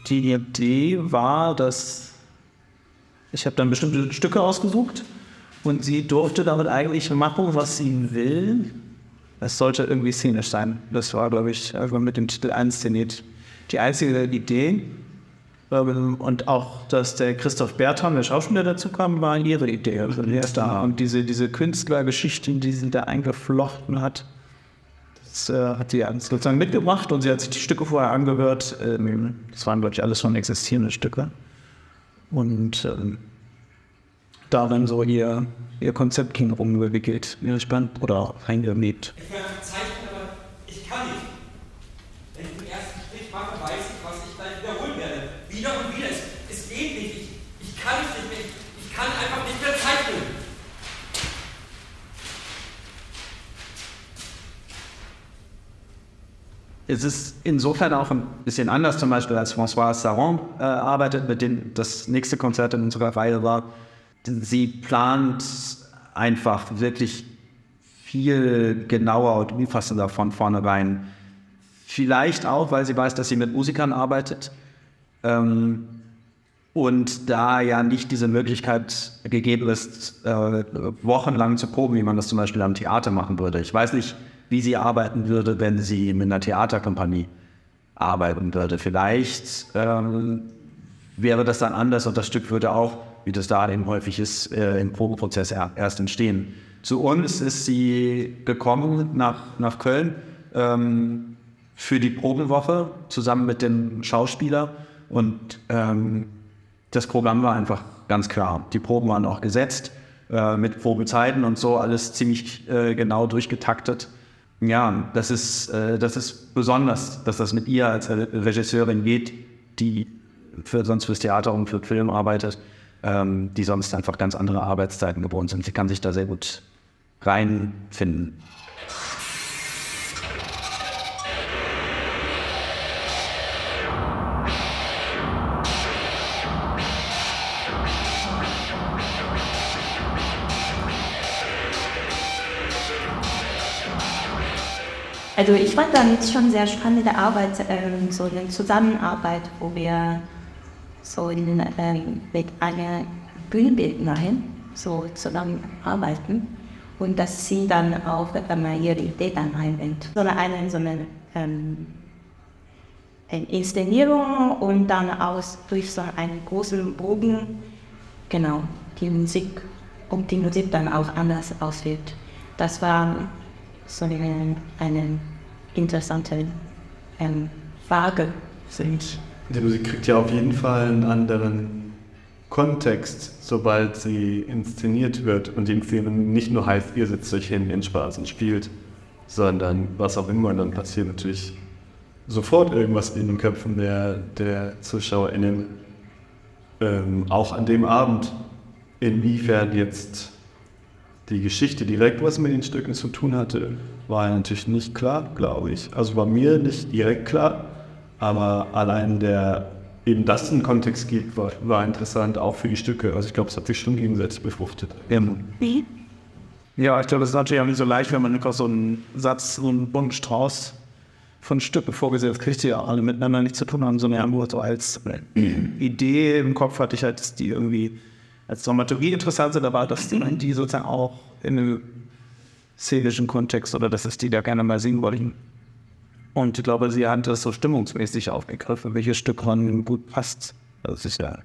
Die Idee war, dass ich habe dann bestimmte Stücke ausgesucht und sie durfte damit eigentlich machen, was sie will. Es sollte irgendwie szenisch sein. Das war, glaube ich, mit dem Titel inszeniert. Die einzige Idee. Und auch, dass der Christoph Bertram, der Schauspieler, dazu kam, war ihre Idee. Also die erste und diese Künstlergeschichten, die sie da eingeflochten hat, das hat sie sozusagen mitgebracht und sie hat sich die Stücke vorher angehört. Das waren, glaube ich, alles schon existierende Stücke. Und darin so ihr Konzept rumgewickelt, gespannt oder reingemäht. Ich werde verzeichnen, aber ich kann nicht. Wenn ich den ersten Strich mache, weiß ich, was ich gleich wiederholen werde. Wieder und wieder. Es geht nicht. Ich kann es nicht mehr. Ich kann einfach nicht mehr zeichnen. Es ist insofern auch ein bisschen anders, zum Beispiel als Françoise Saron arbeitet, mit dem das nächste Konzert in unserer Reihe war. Sie plant einfach wirklich viel genauer und umfassender von vornherein. Vielleicht auch, weil sie weiß, dass sie mit Musikern arbeitet. Und da ja nicht diese Möglichkeit gegeben ist, wochenlang zu proben, wie man das zum Beispiel am Theater machen würde. Ich weiß nicht, wie sie arbeiten würde, wenn sie mit einer Theaterkompanie arbeiten würde. Vielleicht wäre das dann anders und das Stück würde auch, wie das da eben häufig ist, im Probenprozess erst entstehen. Zu uns ist sie gekommen nach Köln für die Probenwoche zusammen mit dem Schauspieler und das Programm war einfach ganz klar. Die Proben waren auch gesetzt mit Probezeiten und so, alles ziemlich genau durchgetaktet. Ja, das ist besonders, dass das mit ihr als Regisseurin geht, die sonst fürs Theater und für Film arbeitet, die sonst einfach ganz andere Arbeitszeiten gewohnt sind. Sie kann sich da sehr gut reinfinden. Also ich fand dann jetzt schon sehr spannende Arbeit, so eine Zusammenarbeit, wo wir so mit einer Bühnenbildnerin so zusammenarbeiten und dass sie dann auch ihre Idee dann einbringt. So eine Inszenierung und dann durch so einen großen Bogen, genau, die Musik dann auch anders aussieht. Das war so eine interessante Frage, finde ich. Die Musik kriegt ja auf jeden Fall einen anderen Kontext, sobald sie inszeniert wird und die Inszenierung nicht nur heißt, ihr setzt euch hin in Spaß und spielt, sondern was auch immer dann passiert, natürlich sofort irgendwas in den Köpfen der ZuschauerInnen. Auch an dem Abend, inwiefern jetzt die Geschichte direkt was mit den Stücken zu tun hatte, war natürlich nicht klar, glaube ich. Also war mir nicht direkt klar, aber allein eben das einen Kontext gibt, war interessant, auch für die Stücke. Also ich glaube, es hat sich schon gegenseitig befruchtet. Ja, ich glaube, es ist natürlich auch nicht so leicht, wenn man einfach so einen Satz, so einen bunten Strauß von Stücken vorgesetzt kriegt, die ja alle miteinander nichts zu tun haben, sondern nur so als Idee im Kopf hatte ich halt, dass die irgendwie als Dramaturgie interessant sind, aber dass die sozusagen auch in einem szenischen Kontext oder dass es die da gerne mal singen wollten. Und ich glaube, sie hat das so stimmungsmäßig aufgegriffen, welches Stück man gut passt. Das ist ja